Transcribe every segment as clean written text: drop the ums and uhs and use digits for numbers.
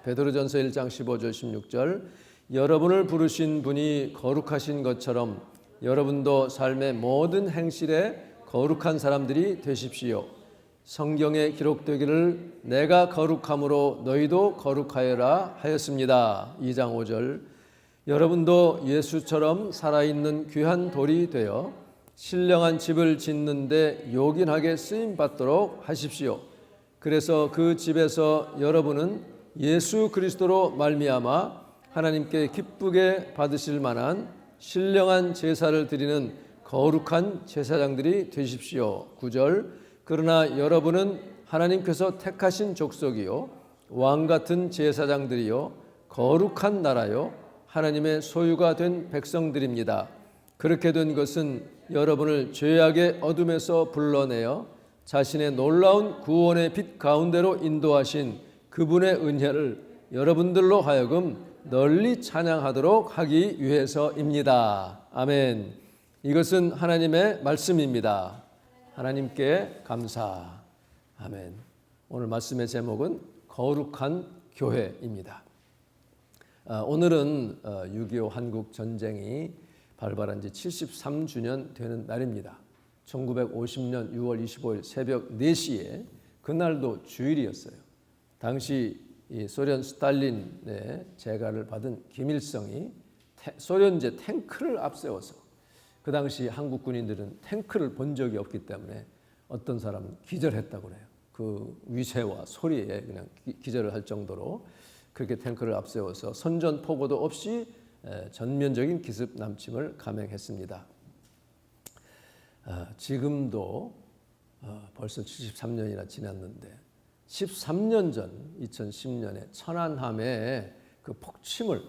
베드로전서 1장 15절 16절 여러분을 부르신 분이 거룩하신 것처럼 여러분도 삶의 모든 행실에 거룩한 사람들이 되십시오. 성경에 기록되기를 내가 거룩함으로 너희도 거룩하여라 하였습니다. 2장 5절 여러분도 예수처럼 살아있는 귀한 돌이 되어 신령한 집을 짓는데 요긴하게 쓰임받도록 하십시오. 그래서 그 집에서 여러분은 예수 그리스도로 말미암아 하나님께 기쁘게 받으실 만한 신령한 제사를 드리는 거룩한 제사장들이 되십시오. 9절 그러나 여러분은 하나님께서 택하신 족속이요 왕같은 제사장들이요 거룩한 나라요 하나님의 소유가 된 백성들입니다. 그렇게 된 것은 여러분을 죄악의 어둠에서 불러내어 자신의 놀라운 구원의 빛 가운데로 인도하신 그분의 은혜를 여러분들로 하여금 널리 찬양하도록 하기 위해서입니다. 아멘. 이것은 하나님의 말씀입니다. 하나님께 감사. 아멘. 오늘 말씀의 제목은 거룩한 교회입니다. 오늘은 6.25 한국 전쟁이 발발한 지 73주년 되는 날입니다. 1950년 6월 25일 새벽 4시에 그날도 주일이었어요. 당시 이 소련 스탈린의 재가를 받은 김일성이 소련제 탱크를 앞세워서 그 당시 한국 군인들은 탱크를 본 적이 없기 때문에 어떤 사람은 기절했다고 그래요. 그 위세와 소리에 그냥 기절을 할 정도로 그렇게 탱크를 앞세워서 선전포고도 없이 전면적인 기습 남침을 감행했습니다. 지금도 벌써 73년이나 지났는데 13년 전 2010년에 천안함에 그 폭침을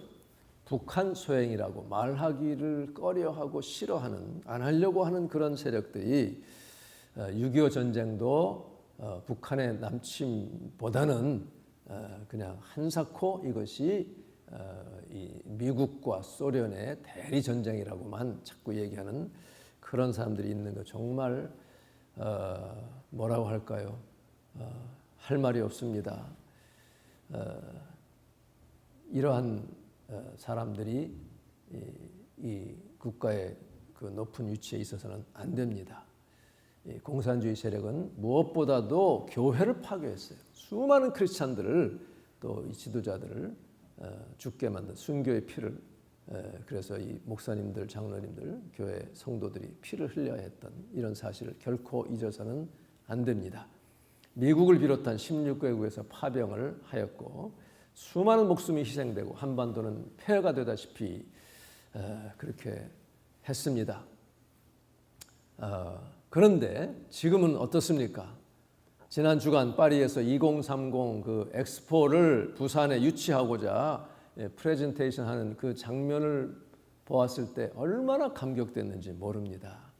북한 소행이라고 말하기를 꺼려하고 싫어하는 안 하려고 하는 그런 세력들이 6.25 전쟁도 북한의 남침보다는 그냥 한사코 이것이 이 미국과 소련의 대리 전쟁이라고만 자꾸 얘기하는 그런 사람들이 있는 거 정말 뭐라고 할까요? 할 말이 없습니다. 이러한 사람들이 이 국가의 그 높은 위치에 있어서는 안 됩니다. 공산주의 세력은 무엇보다도 교회를 파괴했어요. 수많은 크리스찬들을 또 이 지도자들을 죽게 만든 순교의 피를 그래서 이 목사님들, 장로님들, 교회 성도들이 피를 흘려야 했던 이런 사실을 결코 잊어서는 안 됩니다. 미국을 비롯한 16개국에서 파병을 하였고 수많은 목숨이 희생되고 한반도는 폐허가 되다시피 그렇게 했습니다. 그런데 지금은 어떻습니까? 지난 주간 파리에서 2030 그 엑스포를 부산에 유치하고자 프레젠테이션 하는 그 장면을 보았을 때 얼마나 감격됐는지 모릅니다.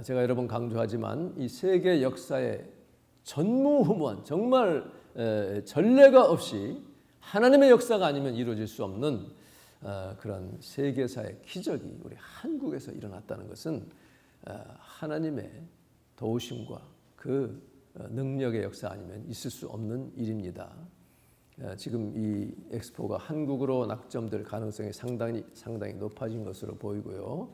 제가 여러 번 강조하지만 이 세계 역사에 전무후무한 정말 전례가 없이 하나님의 역사가 아니면 이루어질 수 없는 그런 세계사의 기적이 우리 한국에서 일어났다는 것은 하나님의 도우심과 그 능력의 역사 아니면 있을 수 없는 일입니다. 지금 이 엑스포가 한국으로 낙점될 가능성이 상당히 높아진 것으로 보이고요.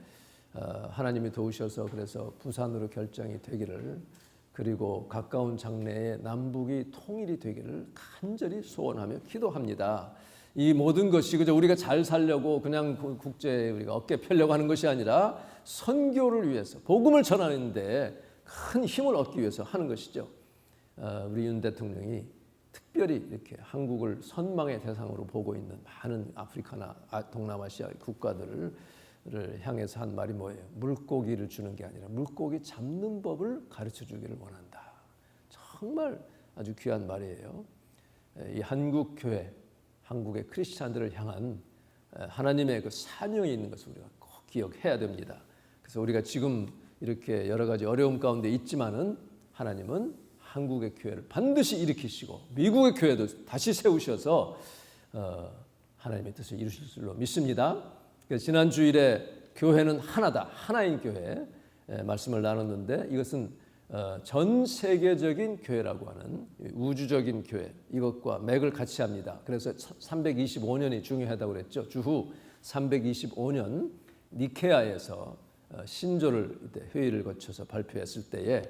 하나님이 도우셔서 그래서 부산으로 결정이 되기를 그리고 가까운 장래에 남북이 통일이 되기를 간절히 소원하며 기도합니다. 이 모든 것이 그저 우리가 잘 살려고 그냥 국제에 우리가 어깨 펴려고 하는 것이 아니라 선교를 위해서 복음을 전하는데 큰 힘을 얻기 위해서 하는 것이죠. 우리 윤 대통령이 특별히 이렇게 한국을 선망의 대상으로 보고 있는 많은 아프리카나 동남아시아 국가들을 향해서 한 말이 뭐예요? 물고기를 주는 게 아니라 물고기 잡는 법을 가르쳐 주기를 원한다. 정말 아주 귀한 말이에요. 이 한국 교회, 한국의 크리스찬들을 향한 하나님의 그 사명이 있는 것을 우리가 꼭 기억해야 됩니다. 그래서 우리가 지금 이렇게 여러 가지 어려움 가운데 있지만은 하나님은 한국의 교회를 반드시 일으키시고 미국의 교회도 다시 세우셔서 하나님의 뜻을 이루실 줄로 믿습니다. 지난 주일에 교회는 하나다, 하나인 교회 말씀을 나눴는데 이것은 전 세계적인 교회라고 하는 우주적인 교회, 이것과 맥을 같이 합니다. 그래서 325년이 중요하다고 그랬죠. 주후 325년 니케아에서 신조를 회의를 거쳐서 발표했을 때에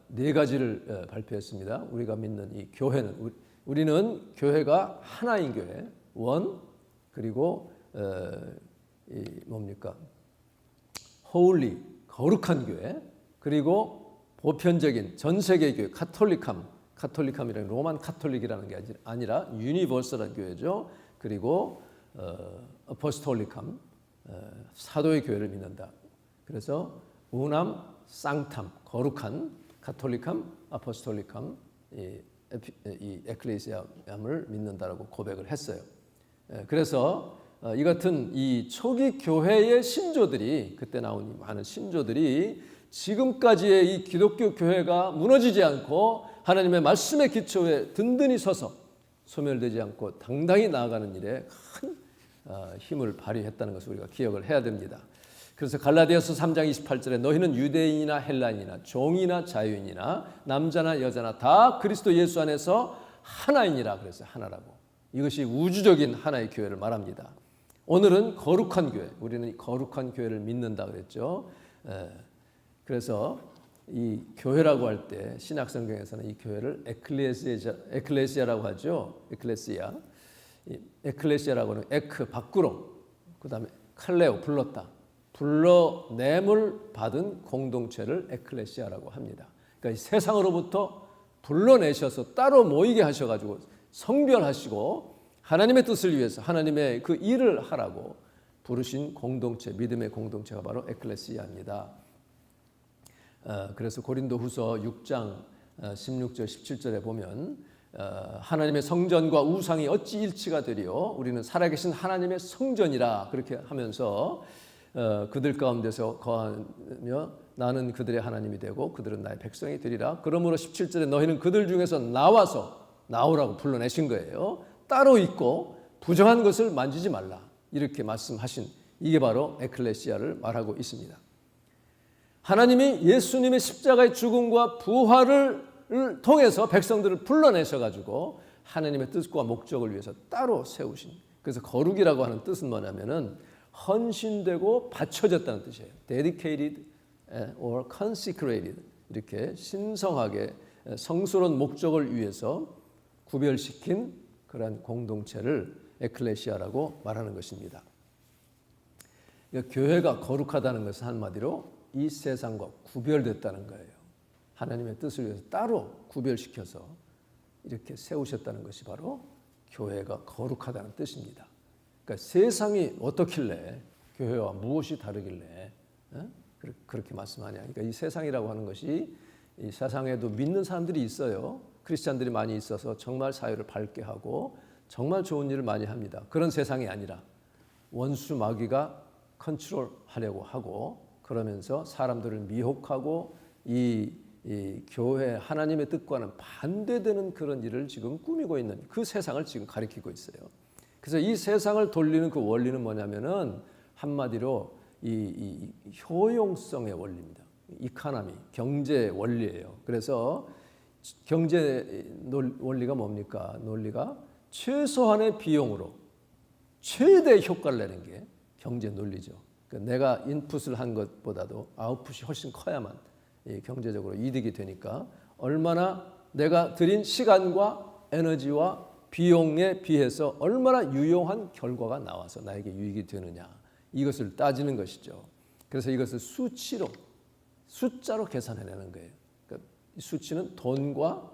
네 가지를 발표했습니다. 우리가 믿는 이 교회는, 우리는 교회가 하나인 교회, 원, 그리고 이 뭡니까? holy, 거룩한 교회, 그리고 보편적인 전 세계 교회, 카톨릭함이라는 로만 카톨릭이라는 게 아니라 유니버설한 교회죠. 그리고 어포스톨릭함, 사도의 교회를 믿는다. 그래서 우남, 쌍탐, 거룩한 카톨릭함, 아포스톨릭함, 이 에클레시아함을 믿는다라고 고백을 했어요. 그래서 이 같은 이 초기 교회의 신조들이, 그때 나온 많은 신조들이 지금까지의 이 기독교 교회가 무너지지 않고 하나님의 말씀의 기초에 든든히 서서 소멸되지 않고 당당히 나아가는 일에 큰 힘을 발휘했다는 것을 우리가 기억을 해야 됩니다. 그래서 갈라디아서 3장 28절에 너희는 유대인이나 헬라인이나 종이나 자유인이나 남자나 여자나 다 그리스도 예수 안에서 하나이니라. 그래서 하나라고. 이것이 우주적인 하나의 교회를 말합니다. 오늘은 거룩한 교회, 우리는 거룩한 교회를 믿는다 그랬죠. 그래서 이 교회라고 할 때 신약 성경에서는 이 교회를 에클레시아라고 하죠. 에클레시아라고 하는 에크 밖으로, 그다음에 칼레오 불렀다, 불러냄을 받은 공동체를 에클레시아라고 합니다. 그러니까 세상으로부터 불러내셔서 따로 모이게 하셔가지고 성별하시고 하나님의 뜻을 위해서 하나님의 그 일을 하라고 부르신 공동체, 믿음의 공동체가 바로 에클레시아입니다. 그래서 고린도후서 6장 16절 17절에 보면 하나님의 성전과 우상이 어찌 일치가 되리요? 우리는 살아계신 하나님의 성전이라 그렇게 하면서 그들 가운데서 거하며 나는 그들의 하나님이 되고 그들은 나의 백성이 되리라. 그러므로 17절에 너희는 그들 중에서 나오라고 불러내신 거예요. 따로 있고 부정한 것을 만지지 말라. 이렇게 말씀하신, 이게 바로 에클레시아를 말하고 있습니다. 하나님이 예수님의 십자가의 죽음과 부활을 통해서 백성들을 불러내셔가지고 하나님의 뜻과 목적을 위해서 따로 세우신, 그래서 거룩이라고 하는 뜻은 뭐냐면은 헌신되고 바쳐졌다는 뜻이에요. dedicated or consecrated, 이렇게 신성하게 성스러운 목적을 위해서 구별시킨 그러한 공동체를 에클레시아라고 말하는 것입니다. 그러니까 교회가 거룩하다는 것은 한마디로 이 세상과 구별됐다는 거예요. 하나님의 뜻을 위해서 따로 구별시켜서 이렇게 세우셨다는 것이 바로 교회가 거룩하다는 뜻입니다. 그러니까 세상이 어떻길래 교회와 무엇이 다르길래 그렇게 말씀하냐. 그러니까 이 세상이라고 하는 것이, 이 세상에도 믿는 사람들이 있어요. 크리스찬들이 많이 있어서 정말 사회를 밝게 하고 정말 좋은 일을 많이 합니다. 그런 세상이 아니라 원수 마귀가 컨트롤하려고 하고, 그러면서 사람들을 미혹하고 이 교회 하나님의 뜻과는 반대되는 그런 일을 지금 꾸미고 있는 그 세상을 지금 가리키고 있어요. 그래서 이 세상을 돌리는 그 원리는 뭐냐면은 한마디로 이 효용성의 원리입니다. 이코노미, 경제 원리예요. 그래서 경제 원리가 뭡니까? 논리가 최소한의 비용으로 최대 효과를 내는 게 경제 논리죠. 그러니까 내가 인풋을 한 것보다도 아웃풋이 훨씬 커야만 경제적으로 이득이 되니까, 얼마나 내가 들인 시간과 에너지와 비용에 비해서 얼마나 유용한 결과가 나와서 나에게 유익이 되느냐, 이것을 따지는 것이죠. 그래서 이것을 수치로, 숫자로 계산해내는 거예요. 그러니까 이 수치는 돈과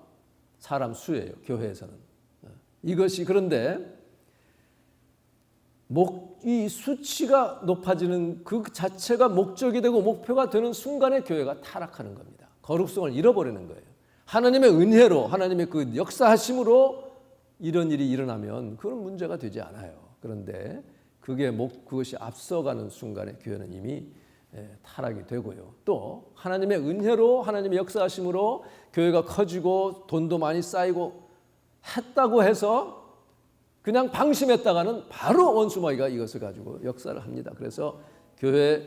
사람 수예요. 교회에서는. 이것이, 그런데 이 수치가 높아지는 그 자체가 목적이 되고 목표가 되는 순간에 교회가 타락하는 겁니다. 거룩성을 잃어버리는 거예요. 하나님의 은혜로, 하나님의 그 역사하심으로 이런 일이 일어나면 그건 문제가 되지 않아요. 그런데 그것이 앞서가는 순간에 교회는 이미 타락이 되고요. 또 하나님의 은혜로, 하나님의 역사하심으로 교회가 커지고 돈도 많이 쌓이고 했다고 해서 그냥 방심했다가는 바로 원수 마귀가 이것을 가지고 역사를 합니다. 그래서 교회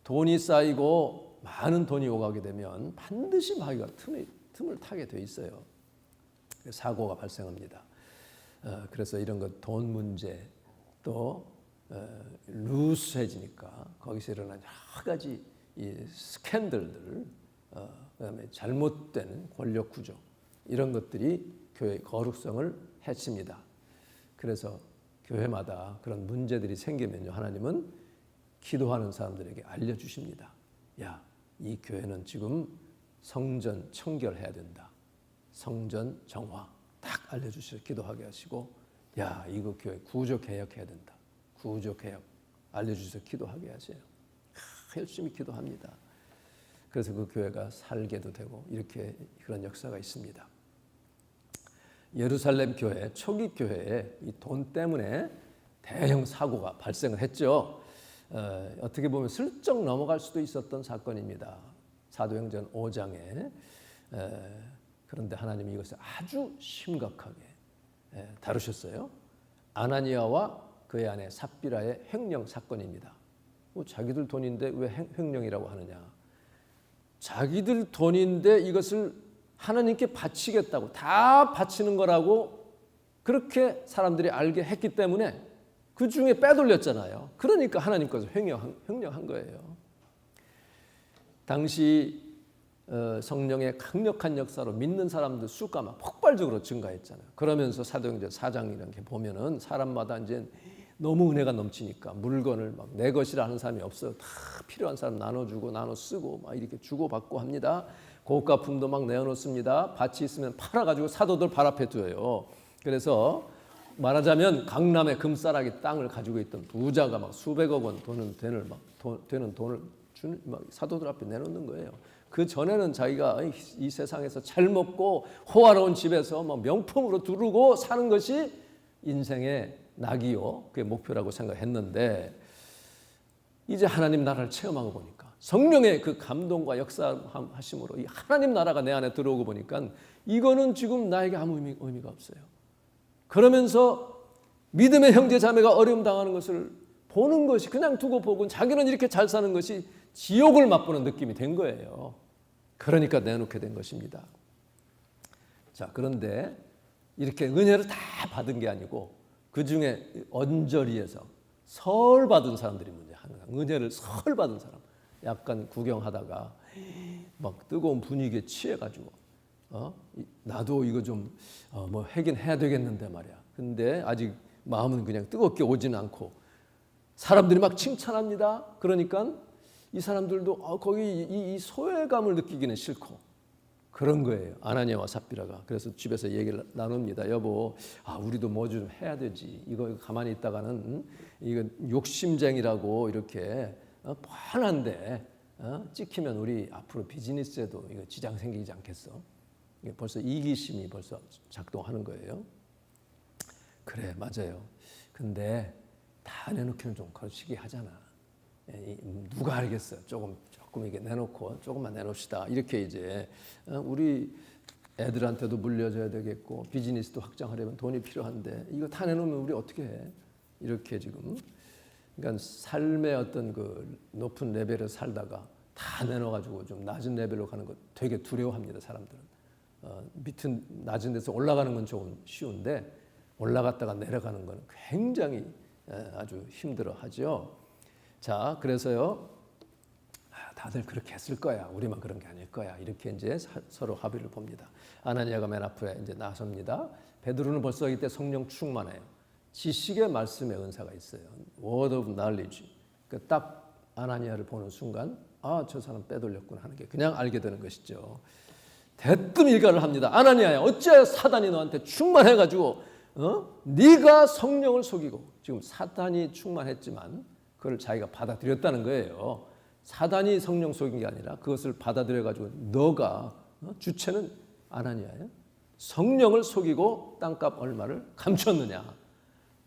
돈이 쌓이고 많은 돈이 오가게 되면 반드시 마귀가 틈을 타게 돼 있어요. 사고가 발생합니다. 그래서 이런 것 돈 문제 또 루스해지니까 거기서 일어나는 여러 가지 이 스캔들들, 그다음에 잘못된 권력 구조 이런 것들이 교회의 거룩성을 해칩니다. 그래서 교회마다 그런 문제들이 생기면요, 하나님은 기도하는 사람들에게 알려주십니다. 야, 이 교회는 지금 성전 청결해야 된다. 성전 정화 딱 알려주시고 기도하게 하시고, 야, 이거 교회 구조 개혁해야 된다. 구조 개혁 알려주셔서 기도하게 하세요. 열심히 기도합니다. 그래서 그 교회가 살게도 되고 이렇게 그런 역사가 있습니다. 예루살렘 교회, 초기 교회에 이 돈 때문에 대형 사고가 발생을 했죠. 어떻게 보면 슬쩍 넘어갈 수도 있었던 사건입니다. 사도행전 5장에. 그런데 하나님이 이것을 아주 심각하게 다루셨어요. 아나니아와 그의 아내 삽비라의 횡령 사건입니다. 자기들 돈인데 왜 횡령이라고 하느냐. 자기들 돈인데 이것을 하나님께 바치겠다고, 다 바치는 거라고 그렇게 사람들이 알게 했기 때문에 그 중에 빼돌렸잖아요. 그러니까 하나님께서 횡령한 거예요. 당시 성령의 강력한 역사로 믿는 사람들 수가 막 폭발적으로 증가했잖아요. 그러면서 사도행전 4장 이렇게 보면은 사람마다 이제 너무 은혜가 넘치니까 물건을 막 내 것이라 하는 사람이 없어요. 다 필요한 사람 나눠주고 나눠 쓰고 막 이렇게 주고받고 합니다. 고가품도 막 내어놓습니다. 밭이 있으면 팔아가지고 사도들 발 앞에 둬요. 그래서 말하자면 강남의 금싸라기 땅을 가지고 있던 부자가 막 수백억 원 되는 돈을 주는 막 사도들 앞에 내놓는 거예요. 그 전에는 자기가 이 세상에서 잘 먹고 호화로운 집에서 막 명품으로 두르고 사는 것이 인생의 낙이요, 그게 목표라고 생각했는데 이제 하나님 나라를 체험하고 보니까 성령의 그 감동과 역사하심으로 이 하나님 나라가 내 안에 들어오고 보니까 이거는 지금 나에게 아무 의미가 없어요. 그러면서 믿음의 형제 자매가 어려움 당하는 것을 보는 것이 그냥 두고 보고 자기는 이렇게 잘 사는 것이 지옥을 맛보는 느낌이 된 거예요. 그러니까 내놓게 된 것입니다. 자, 그런데 이렇게 은혜를 다 받은 게 아니고 그 중에 언저리에서 설 받은 사람들이 문제. 은혜를 설 받은 사람. 약간 구경하다가 막 뜨거운 분위기에 취해가지고 나도 이거 좀 뭐 하긴 해야 되겠는데 말이야. 근데 아직 마음은 그냥 뜨겁게 오지는 않고 사람들이 막 칭찬합니다. 그러니까 이 사람들도 거기 이 소외감을 느끼기는 싫고 그런 거예요. 아나니아와 삽비라가. 그래서 집에서 얘기를 나눕니다. 여보, 우리도 뭐 좀 해야 되지. 이거 가만히 있다가는 이거 욕심쟁이라고 이렇게 뻔한데 찍히면 우리 앞으로 비즈니스에도 이거 지장 생기지 않겠어? 이게 벌써 이기심이 벌써 작동하는 거예요. 그래, 맞아요. 근데 다 내놓기는 좀 거시기 하잖아. 누가 알겠어요? 조금 이게 내놓고 조금만 내놓읍시다. 이렇게 이제 우리 애들한테도 물려줘야 되겠고 비즈니스도 확장하려면 돈이 필요한데 이거 다 내놓으면 우리 어떻게 해? 이렇게 지금 그러니까 삶의 어떤 그 높은 레벨을 살다가 다 내놓아가지고 좀 낮은 레벨로 가는 거 되게 두려워합니다. 사람들은 밑은 낮은 데서 올라가는 건 조금 쉬운데 올라갔다가 내려가는 건 굉장히 아주 힘들어하죠. 자, 그래서요. 다들 그렇게 했을 거야. 우리만 그런 게 아닐 거야. 이렇게 이제 서로 합의를 봅니다. 아나니아가 맨 앞에 이제 나섭니다. 베드로는 벌써 이때 성령 충만해요. 지식의 말씀의 은사가 있어요. Word of knowledge. 딱 아나니아를 보는 순간 저 사람 빼돌렸구나 하는 게 그냥 알게 되는 것이죠. 대뜸 일가를 합니다. 아나니아야, 어째 사단이 너한테 충만해가지고 네가 성령을 속이고, 지금 사단이 충만했지만 그걸 자기가 받아들였다는 거예요. 사단이 성령 속인 게 아니라 그것을 받아들여가지고 너가 주체는 아나니아야. 성령을 속이고 땅값 얼마를 감췄느냐.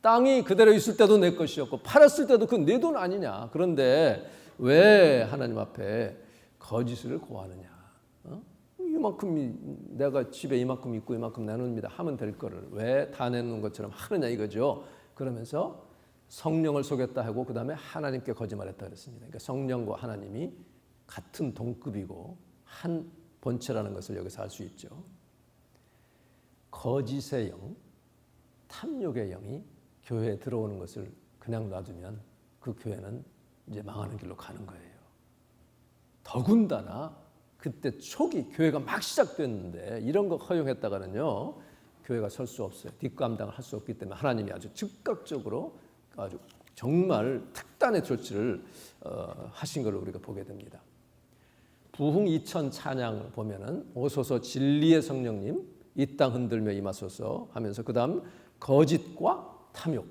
땅이 그대로 있을 때도 내 것이었고 팔았을 때도 그 내 돈 아니냐. 그런데 왜 하나님 앞에 거짓을 고하느냐. 이만큼 내가 집에 이만큼 있고 이만큼 내놓습니다 하면 될 거를 왜 다 내놓는 것처럼 하느냐 이거죠. 그러면서 성령을 속였다 하고 그 다음에 하나님께 거짓말했다 그랬습니다. 그러니까 성령과 하나님이 같은 동급이고 한 본체라는 것을 여기서 알 수 있죠. 거짓의 영, 탐욕의 영이 교회에 들어오는 것을 그냥 놔두면 그 교회는 이제 망하는 길로 가는 거예요. 더군다나 그때 초기 교회가 막 시작됐는데 이런 거 허용했다가는요, 교회가 설 수 없어요. 뒷감당을 할 수 없기 때문에 하나님이 아주 즉각적으로 아주 정말 특단의 조치를 하신 것을 우리가 보게 됩니다. 부흥 2000 찬양을 보면은 오소서 진리의 성령님 이 땅 흔들며 임하소서 하면서 그 다음 거짓과 탐욕,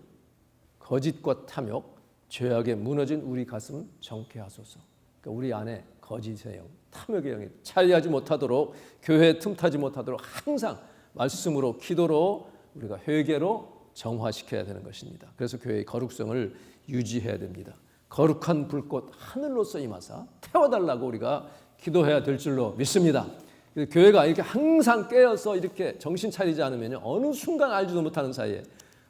죄악에 무너진 우리 가슴 정케 하소서. 그러니까 우리 안에 거짓의 영, 탐욕의 영이 차지하지 못하도록, 교회에 틈타지 못하도록 항상 말씀으로, 기도로, 우리가 회개로 정화시켜야 되는 것입니다. 그래서 교회의 거룩성을 유지해야 됩니다. 거룩한 불꽃 하늘로서 임하사 태워달라고 우리가 기도해야 될 줄로 믿습니다. 교회가 이렇게 항상 깨어서 이렇게 정신 차리지 않으면 어느 순간 알지도 못하는 사이에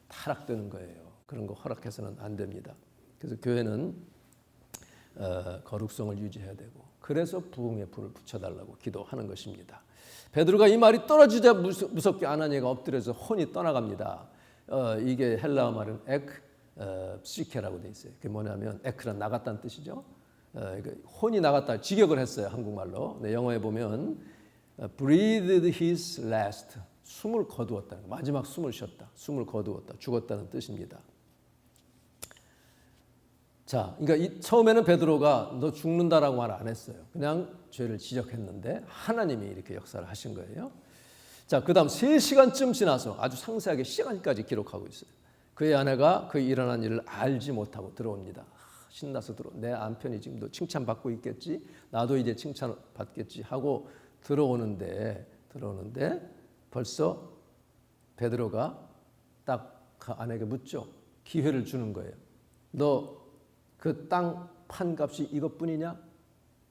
타락되는 거예요. 그런 거 허락해서는 안 됩니다. 그래서 교회는 거룩성을 유지해야 되고, 그래서 부흥의 불을 붙여달라고 기도하는 것입니다. 베드로가 이 말이 떨어지자 무섭게 아나니아가 엎드려서 혼이 떠나갑니다. 이게 헬라어 말은 psyche라고 돼 있어요. 그게 뭐냐면 에크란 나갔다는 뜻이죠. 혼이 나갔다, 직역을 했어요, 한국말로. 네, 영어에 보면 breathed his last, 숨을 거두었다는 거, 마지막 숨을 쉬었다, 숨을 거두었다, 죽었다는 뜻입니다. 자, 그러니까 처음에는 베드로가 너 죽는다라고 말 안 했어요. 그냥 죄를 지적했는데 하나님이 이렇게 역사를 하신 거예요. 자, 그 다음 3시간쯤 지나서 아주 상세하게 시간까지 기록하고 있어요. 그의 아내가 그 일어난 일을 알지 못하고 들어옵니다. 신나서 내 남편이 지금도 칭찬받고 있겠지, 나도 이제 칭찬받겠지 하고 들어오는데 벌써 베드로가 딱 그 아내에게 묻죠. 기회를 주는 거예요. 너 그 땅 판값이 이것뿐이냐?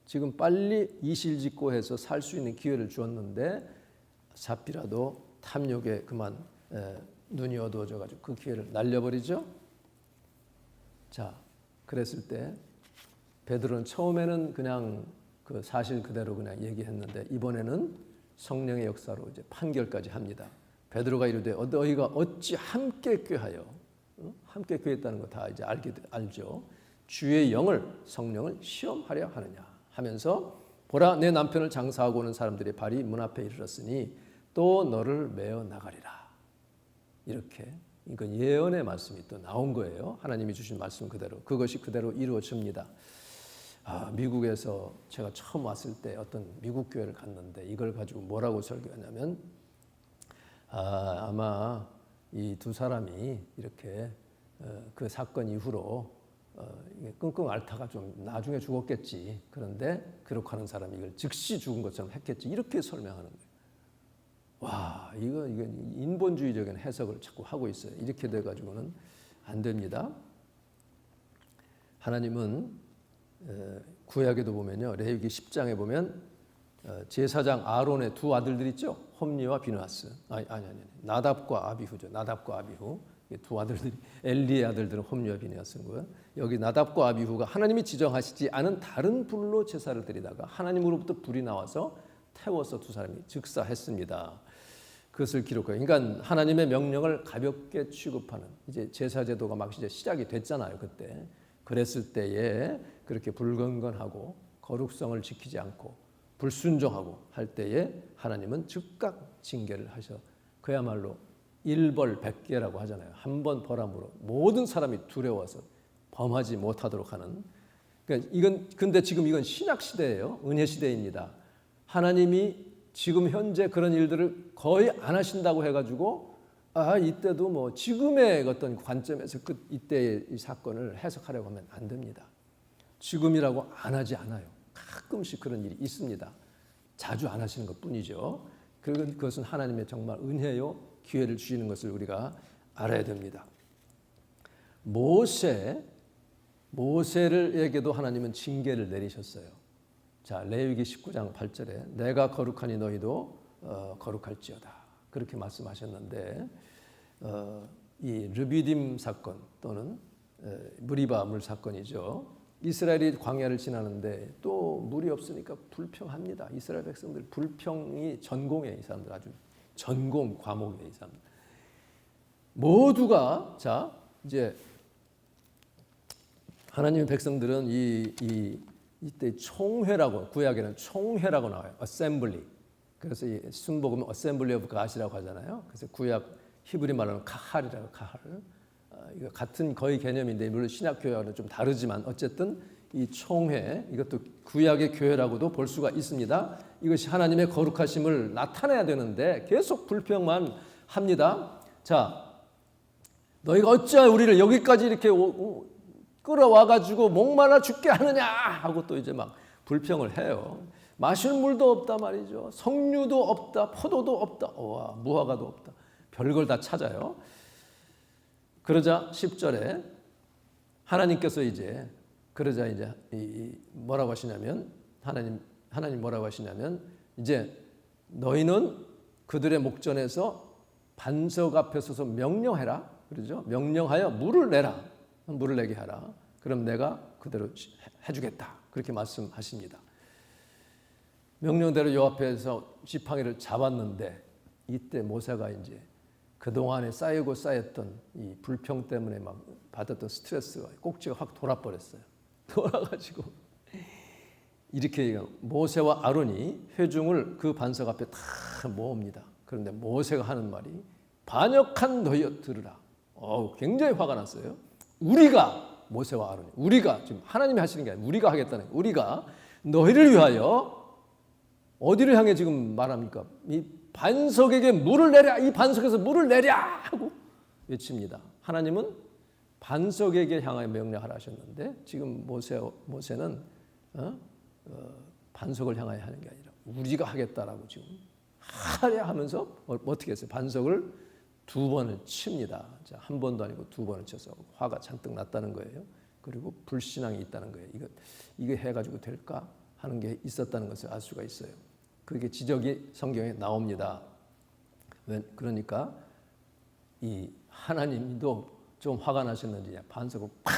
지금 빨리 이실직고 해서 살 수 있는 기회를 주었는데 잡히라도 탐욕에 그만 눈이 어두워져가지고 그 기회를 날려버리죠. 자, 그랬을 때 베드로는 처음에는 그냥 그 사실 그대로 그냥 얘기했는데 이번에는 성령의 역사로 이제 판결까지 합니다. 베드로가 이르되 너희가 어찌 함께 꾀하여, 함께 꾀했다는 거 다 이제 알죠. 주의 영을, 성령을 시험하려 하느냐 하면서 보라, 내 남편을 장사하고 오는 사람들의 발이 문 앞에 이르렀으니 또 너를 메어 나가리라. 이렇게, 이건 예언의 말씀이 또 나온 거예요. 하나님이 주신 말씀 그대로, 그것이 그대로 이루어집니다. 미국에서 제가 처음 왔을 때 어떤 미국 교회를 갔는데 이걸 가지고 뭐라고 설교하냐면 아마 이 두 사람이 이렇게 그 사건 이후로 끙끙 앓다가 좀 나중에 죽었겠지. 그런데 기록하는 사람이 이걸 즉시 죽은 것처럼 했겠지. 이렇게 설명하는 거예요. 와, 이거 인본주의적인 해석을 자꾸 하고 있어요. 이렇게 돼가지고는 안 됩니다. 하나님은 구약에도 보면요, 레위기 10장에 보면 제사장 아론의 두 아들들 있죠. 홈리와 비느하스. 아니, 나답과 아비후죠. 나답과 아비후. 두 아들들이, 엘리의 아들들은 홈리와 비느하스인 거예요. 여기 나답과 아비후가 하나님이 지정하시지 않은 다른 불로 제사를 드리다가 하나님으로부터 불이 나와서 태워서 두 사람이 즉사했습니다. 그것을 기록해요. 그러니까 하나님의 명령을 가볍게 취급하는, 이제 제사 제도가 막 이제 시작이 됐잖아요, 그때. 그랬을 때에 그렇게 불건건하고 거룩성을 지키지 않고 불순종하고 할 때에 하나님은 즉각 징계를 하셔. 그야말로 일벌백계라고 하잖아요. 한 번 벌함으로 모든 사람이 두려워서 범하지 못하도록 하는. 그러니까 근데 지금 이건 신약 시대예요. 은혜 시대입니다. 하나님이 지금 현재 그런 일들을 거의 안 하신다고 해가지고 이때도 뭐 지금의 어떤 관점에서 이때의 이 사건을 해석하려고 하면 안 됩니다. 지금이라고 안 하지 않아요. 가끔씩 그런 일이 있습니다. 자주 안 하시는 것뿐이죠. 그것은 하나님의 정말 은혜요, 기회를 주시는 것을 우리가 알아야 됩니다. 모세를에게도 하나님은 징계를 내리셨어요. 자, 레위기 19장 8절에 내가 거룩하니 너희도 거룩할지어다. 그렇게 말씀하셨는데 이 르비딤 사건 또는 무리바 물 사건이죠. 이스라엘이 광야를 지나는데 또 물이 없으니까 불평합니다. 이스라엘 백성들 불평이 전공이에요. 이 사람들 아주 전공 과목이에요. 이 사람들 모두가 자 이제 하나님의 백성들은 이때 총회라고 구약에는 총회라고 나와요. 어셈블리. 그래서 이 순복음은 어셈블리 오브 갓이라고 하잖아요. 그래서 구약 히브리 말로는 카할이라고 카할. 이거 같은 거의 개념인데 물론 신약 교회와는 좀 다르지만 어쨌든 이 총회 이것도 구약의 교회라고도 볼 수가 있습니다. 이것이 하나님의 거룩하심을 나타내야 되는데 계속 불평만 합니다. 자, 너희가 어찌하여 우리를 여기까지 이렇게 끌어와 가지고 목말라 죽게 하느냐 하고 또 이제 막 불평을 해요. 마실 물도 없다 말이죠. 석류도 없다, 포도도 없다, 와, 무화과도 없다. 별걸 다 찾아요. 그러자 10절에 하나님께서 이제 그러자 이제 뭐라고 하시냐면 하나님 뭐라고 하시냐면 이제 너희는 그들의 목전에서 반석 앞에 서서 명령해라. 그러죠? 명령하여 물을 내라. 물을 내게 하라. 그럼 내가 그대로 해주겠다. 그렇게 말씀하십니다. 명령대로 요 앞에서 지팡이를 잡았는데 이때 모세가 이제 그동안에 쌓이고 쌓였던 이 불평 때문에 막 받았던 스트레스가 꼭지가 확 돌아버렸어요. 돌아가지고 이렇게 모세와 아론이 회중을 그 반석 앞에 다 모읍니다. 그런데 모세가 하는 말이 반역한 너희여 들으라. 굉장히 화가 났어요. 우리가 모세와 아론이 우리가 지금 하나님이 하시는 게 아니라 우리가 하겠다는 거예요. 우리가 너희를 위하여 어디를 향해 지금 말합니까? 이 반석에게 물을 내랴. 이 반석에서 물을 내랴 하고 외칩니다. 하나님은 반석에게 향하여 명령하라 하셨는데 지금 모세는 반석을 향하여 하는 게 아니라 우리가 하겠다라고 지금 하랴 하면서 어떻게 했어요? 반석을 2번을 칩니다. 자, 한 번도 아니고 2번을 쳐서 화가 잔뜩 났다는 거예요. 그리고 불신앙이 있다는 거예요. 이거 해가지고 될까 하는 게 있었다는 것을 알 수가 있어요. 그게 지적이 성경에 나옵니다. 그러니까 이 하나님도 좀 화가 나셨는지 반석을 팍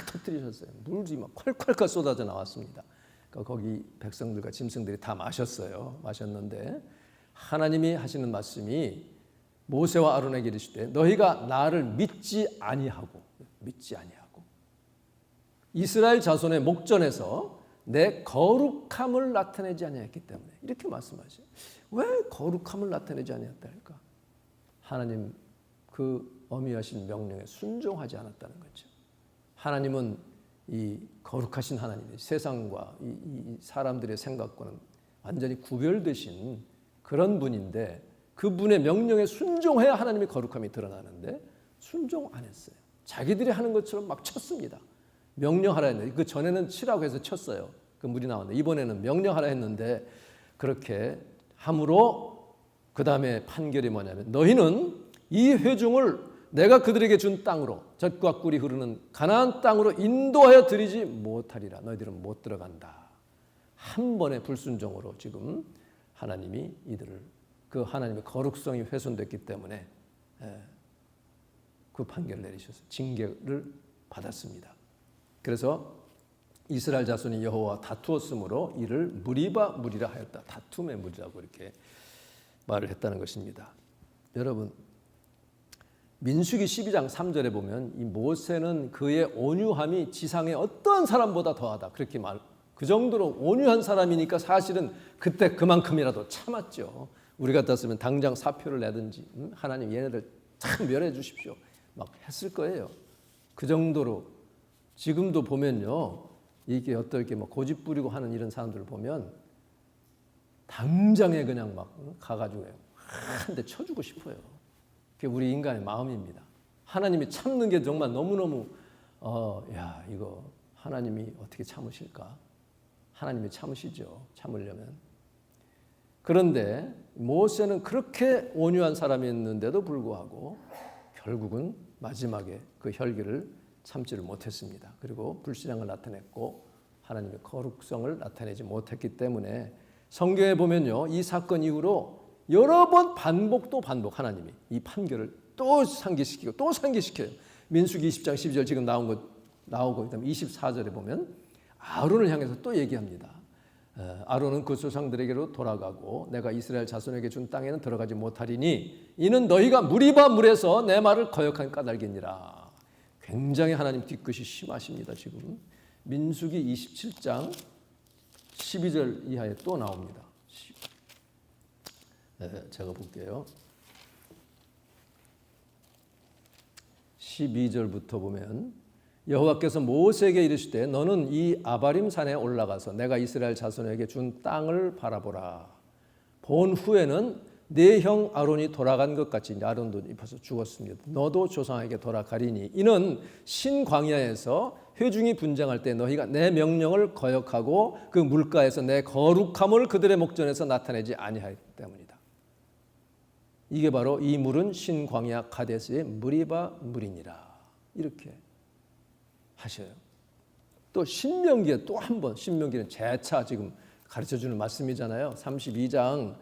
터뜨리셨어요. 물이 막 콸콸콸 쏟아져 나왔습니다. 그러니까 거기 백성들과 짐승들이 다 마셨는데 하나님이 하시는 말씀이 모세와 아론에게 이르시되 너희가 나를 믿지 아니하고 이스라엘 자손의 목전에서 내 거룩함을 나타내지 아니했기 때문에 이렇게 말씀하셔요. 왜 거룩함을 나타내지 아니했다니까? 하나님 그 어미하신 명령에 순종하지 않았다는 거죠. 하나님은 이 거룩하신 하나님이 세상과 이 사람들의 생각과는 완전히 구별되신 그런 분인데 그분의 명령에 순종해야 하나님의 거룩함이 드러나는데 순종 안 했어요. 자기들이 하는 것처럼 막 쳤습니다. 명령하라 했는데 그 전에는 치라고 해서 쳤어요. 그 물이 나왔는데 이번에는 명령하라 했는데 그렇게 함으로 그 다음에 판결이 뭐냐면 너희는 이 회중을 내가 그들에게 준 땅으로 젖과 꿀이 흐르는 가나안 땅으로 인도하여 드리지 못하리라. 너희들은 못 들어간다. 한 번의 불순종으로 지금 하나님이 이들을 그 하나님의 거룩성이 훼손됐기 때문에 그 판결을 내리셔서 징계를 받았습니다. 그래서 이스라엘 자손이 여호와와 다투었으므로 이를 무리바 무리라 하였다. 다툼의 무리라고 이렇게 말을 했다는 것입니다. 여러분 민수기 12장 3절에 보면 이 모세는 그의 온유함이 지상의 어떤 사람보다 더하다. 그렇게 그 정도로 온유한 사람이니까 사실은 그때 그만큼이라도 참았죠. 우리 같았으면 당장 사표를 내든지 하나님 얘네들 참 멸해 주십시오. 막 했을 거예요. 그 정도로 지금도 보면요. 이게 어떻게 뭐 고집 부리고 하는 이런 사람들을 보면 당장에 그냥 막 가가지고 한 대 쳐주고 싶어요. 그게 우리 인간의 마음입니다. 하나님이 참는 게 정말 너무너무 이거 하나님이 어떻게 참으실까? 하나님이 참으시죠. 참으려면. 그런데 모세는 그렇게 온유한 사람이었는데도 불구하고 결국은 마지막에 그 혈기를 참지를 못했습니다. 그리고 불신앙을 나타냈고 하나님의 거룩성을 나타내지 못했기 때문에 성경에 보면요. 이 사건 이후로 여러 번 반복 하나님이 이 판결을 또 상기시키고 또 상기시켜요. 민수기 20장 12절 지금 나오고 그다음에 24절에 보면 아론을 향해서 또 얘기합니다. 아론은 그 조상들에게로 돌아가고 내가 이스라엘 자손에게 준 땅에는 들어가지 못하리니 이는 너희가 무리바 물에서 내 말을 거역한 까닭이니라. 굉장히 하나님 뒤끝이 심하십니다. 지금 민수기 27장 12절 이하에 또 나옵니다. 제가 볼게요. 12절부터 보면 여호와께서 모세에게 이르시되 너는 이 아바림 산에 올라가서 내가 이스라엘 자손에게 준 땅을 바라보라. 본 후에는 네 형 아론이 돌아간 것 같이, 아론도 입어서 죽었습니다. 너도 조상에게 돌아가리니 이는 신광야에서 회중이 분쟁할 때 너희가 내 명령을 거역하고 그 물가에서 내 거룩함을 그들의 목전에서 나타내지 아니하였기 때문이다. 이게 바로 이 물은 신광야 가데스의 무리바 물이니라. 이렇게 하셔요. 또 신명기에 또 한 번, 신명기는 재차 지금 가르쳐주는 말씀이잖아요. 32장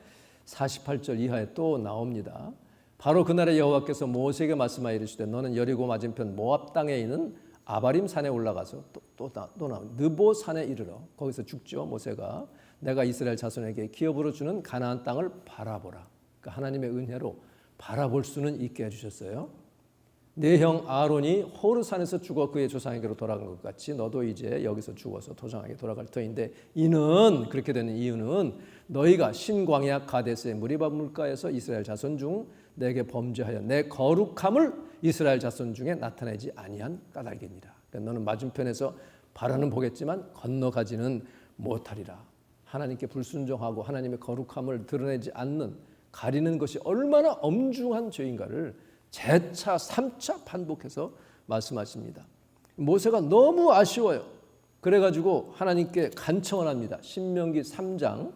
48절 이하에 또 나옵니다. 바로 그날에 여호와께서 모세에게 말씀하여 이르시되 너는 여리고 맞은편 모압 땅에 있는 아바림 산에 올라가서 또 나옵니다. 느보 산에 이르러 거기서 죽죠. 모세가 내가 이스라엘 자손에게 기업으로 주는 가나안 땅을 바라보라. 그러니까 하나님의 은혜로 바라볼 수는 있게 해주셨어요. 네 형 아론이 호르산에서 죽어 그의 조상에게로 돌아간 것 같이 너도 이제 여기서 죽어서 조상에게 돌아갈 터인데 이는 그렇게 되는 이유는 너희가 신광야 가데스의 무리바 물가에서 이스라엘 자손 중 내게 범죄하여 내 거룩함을 이스라엘 자손 중에 나타내지 아니한 까닭이니라. 그러니까 너는 맞은편에서 바라는 보겠지만 건너가지는 못하리라. 하나님께 불순종하고 하나님의 거룩함을 드러내지 않는, 가리는 것이 얼마나 엄중한 죄인가를 재차 3차 반복해서 말씀하십니다. 모세가 너무 아쉬워요. 그래가지고 하나님께 간청을 합니다. 신명기 3장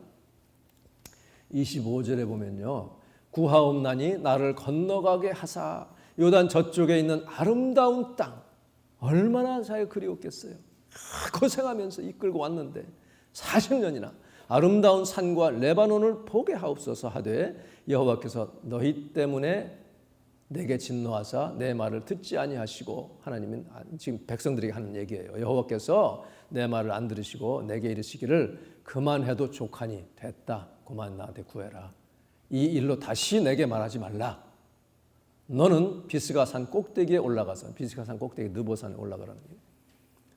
25절에 보면요, 구하옵나니 나를 건너가게 하사 요단 저쪽에 있는 아름다운 땅, 얼마나 자기가 그리웠겠어요. 고생하면서 이끌고 왔는데 40년이나 아름다운 산과 레바논을 보게 하옵소서 하되 여호와께서 너희 때문에 내게 진노하사 내 말을 듣지 아니하시고, 하나님은 지금 백성들에게 하는 얘기예요. 여호와께서 내 말을 안 들으시고 내게 이르시기를 그만해도 족하니 됐다. 그만 나한테 구해라. 이 일로 다시 내게 말하지 말라. 너는 비스가 산 꼭대기에 올라가서, 비스가 산 꼭대기 느보산에 올라가라는 거예요.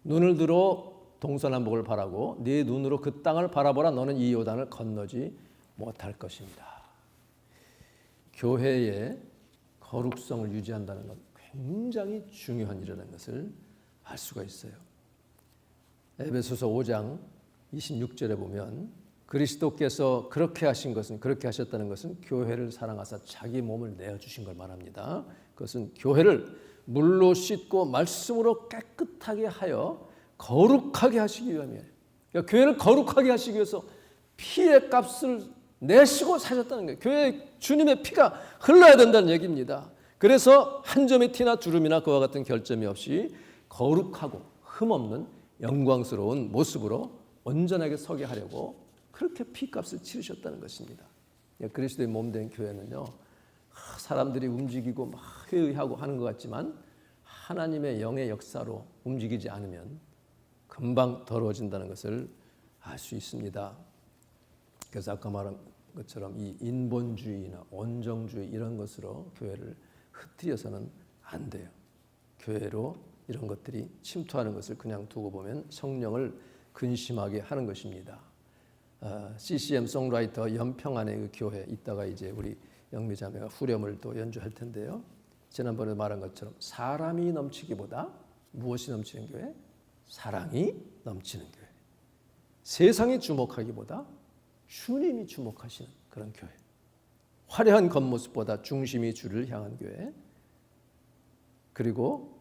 눈을 들어 동서남북을 바라고 네 눈으로 그 땅을 바라보라. 너는 이 요단을 건너지 못할 것입니다. 교회의 거룩성을 유지한다는 건 굉장히 중요한 일이라는 것을 알 수가 있어요. 에베소서 5장 26절에 보면 그리스도께서 그렇게 하신 것은, 그렇게 하셨다는 것은 교회를 사랑하사 자기 몸을 내어주신 걸 말합니다. 그것은 교회를 물로 씻고 말씀으로 깨끗하게 하여 거룩하게 하시기 위함이에요. 그러니까 교회를 거룩하게 하시기 위해서 피의 값을 내시고 사셨다는 거예요. 교회에 주님의 피가 흘러야 된다는 얘기입니다. 그래서 한 점의 티나 주름이나 그와 같은 결점이 없이 거룩하고 흠없는 영광스러운 모습으로 온전하게 서게 하려고 그렇게 피값을 치르셨다는 것입니다. 그리스도의 몸된 교회는요, 사람들이 움직이고 막 회의하고 하는 것 같지만 하나님의 영의 역사로 움직이지 않으면 금방 더러워진다는 것을 알 수 있습니다. 그래서 아까 말한 것처럼 이 인본주의나 온정주의 이런 것으로 교회를 흩뜨려서는 안 돼요. 교회로 이런 것들이 침투하는 것을 그냥 두고 보면 성령을 근심하게 하는 것입니다. CCM 송라이터 연평안의 그 교회, 이따가 이제 우리 영미자매가 후렴을 또 연주할 텐데요. 지난번에 말한 것처럼 사람이 넘치기보다 무엇이 넘치는 교회? 사랑이 넘치는 교회. 세상이 주목하기보다 주님이 주목하시는 그런 교회. 화려한 겉모습보다 중심이 주를 향한 교회. 그리고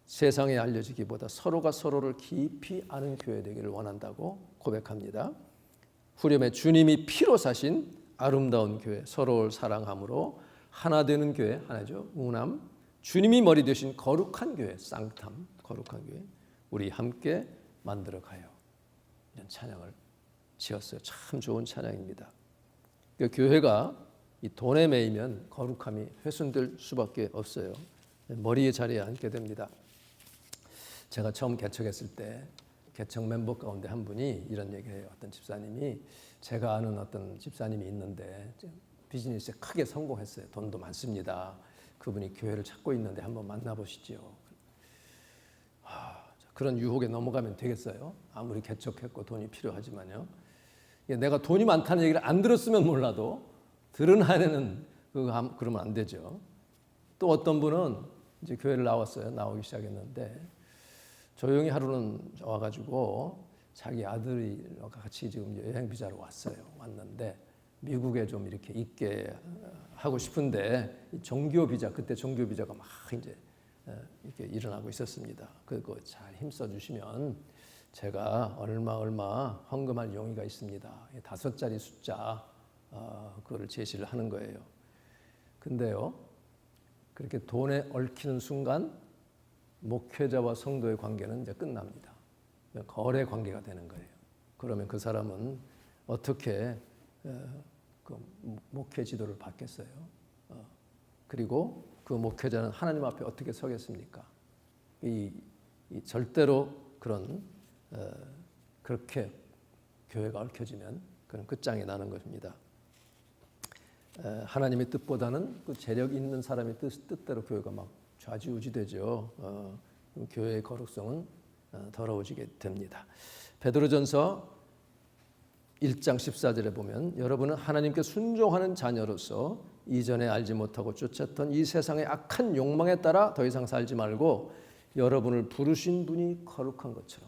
세상에 알려지기보다 서로가 서로를 깊이 아는 교회 되기를 원한다고 고백합니다. 후렴에 주님이 피로 사신 아름다운 교회, 서로를 사랑함으로 하나 되는 교회, 하나죠. 운함. 주님이 머리 되신 거룩한 교회, 쌍탐, 거룩한 교회. 우리 함께 만들어 가요. 이런 찬양을 지었어요. 참 좋은 찬양입니다. 그러니까 교회가 이 돈에 매이면 거룩함이 훼손될 수밖에 없어요. 머리의 자리에 앉게 됩니다. 제가 처음 개척했을 때 개척 멤버 가운데 한 분이 이런 얘기를 해요. 어떤 집사님이, 제가 아는 어떤 집사님이 있는데 비즈니스에 크게 성공했어요. 돈도 많습니다. 그분이 교회를 찾고 있는데 한번 만나보시죠. 그런 유혹에 넘어가면 되겠어요? 아무리 개척했고 돈이 필요하지만요. 내가 돈이 많다는 얘기를 안 들었으면 몰라도 들은 한에는 그러면 안 되죠. 또 어떤 분은 이제 교회를 나오기 시작했는데 조용히 하루는 와가지고 자기 아들이랑 같이 지금 여행 비자로 왔는데 미국에 좀 이렇게 있게 하고 싶은데 종교 비자, 그때 종교 비자가 막 이제 이렇게 일어나고 있었습니다. 그거 잘 힘써 주시면 제가 얼마 헌금할 용의가 있습니다. 5자리 숫자 그거를 제시를 하는 거예요. 근데요, 그렇게 돈에 얽히는 순간 목회자와 성도의 관계는 이제 끝납니다. 거래 관계가 되는 거예요. 그러면 그 사람은 어떻게 그 목회 지도를 받겠어요? 그리고 그 목회자는 하나님 앞에 어떻게 서겠습니까? 이 절대로 그렇게 교회가 얽혀지면 그런 끝장이 나는 것입니다. 하나님의 뜻보다는 그 재력 있는 사람의 뜻대로 교회가 막 좌지우지되죠. 교회의 거룩성은 더러워지게 됩니다. 베드로전서 1장 14절에 보면 여러분은 하나님께 순종하는 자녀로서 이전에 알지 못하고 쫓았던 이 세상의 악한 욕망에 따라 더 이상 살지 말고 여러분을 부르신 분이 거룩한 것처럼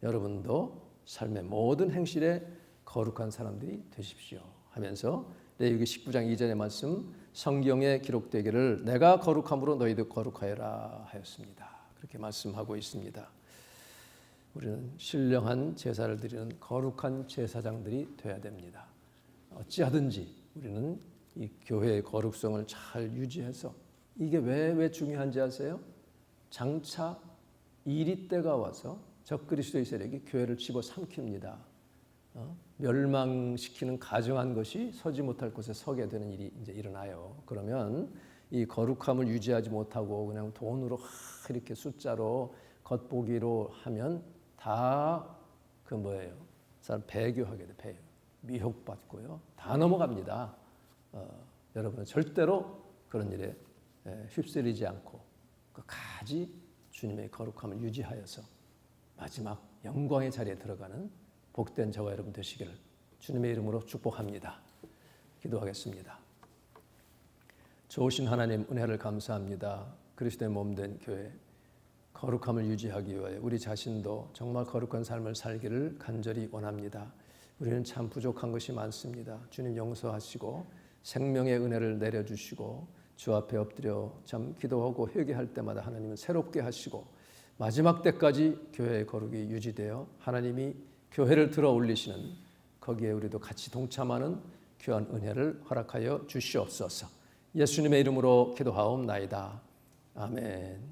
여러분도 삶의 모든 행실에 거룩한 사람들이 되십시오 하면서 레위기 19장 2절의 말씀, 성경에 기록되기를 내가 거룩함으로 너희도 거룩하여라 하였습니다. 그렇게 말씀하고 있습니다. 우리는 신령한 제사를 드리는 거룩한 제사장들이 되어야 됩니다. 어찌하든지 우리는 이 교회의 거룩성을 잘 유지해서, 이게 왜 중요한지 아세요? 장차 이리 때가 와서 적그리스도의 세력이 교회를 집어삼킵니다. 멸망시키는 가증한 것이 서지 못할 곳에 서게 되는 일이 이제 일어나요. 그러면 이 거룩함을 유지하지 못하고 그냥 돈으로 이렇게 숫자로 겉보기로 하면 다 그 뭐예요? 사람 배교하게 돼, 배교. 미혹받고요. 다 넘어갑니다. 여러분은 절대로 그런 일에 휩쓸리지 않고 끝까지 주님의 거룩함을 유지하여서 마지막 영광의 자리에 들어가는 복된 저와 여러분 되시기를 주님의 이름으로 축복합니다. 기도하겠습니다. 좋으신 하나님, 은혜를 감사합니다. 그리스도의 몸된 교회 거룩함을 유지하기 위하여 우리 자신도 정말 거룩한 삶을 살기를 간절히 원합니다. 우리는 참 부족한 것이 많습니다. 주님 용서하시고 생명의 은혜를 내려주시고 주 앞에 엎드려 참 기도하고 회개할 때마다 하나님은 새롭게 하시고 마지막 때까지 교회의 거룩이 유지되어 하나님이 교회를 들어 올리시는, 거기에 우리도 같이 동참하는 귀한 은혜를 허락하여 주시옵소서. 예수님의 이름으로 기도하옵나이다. 아멘.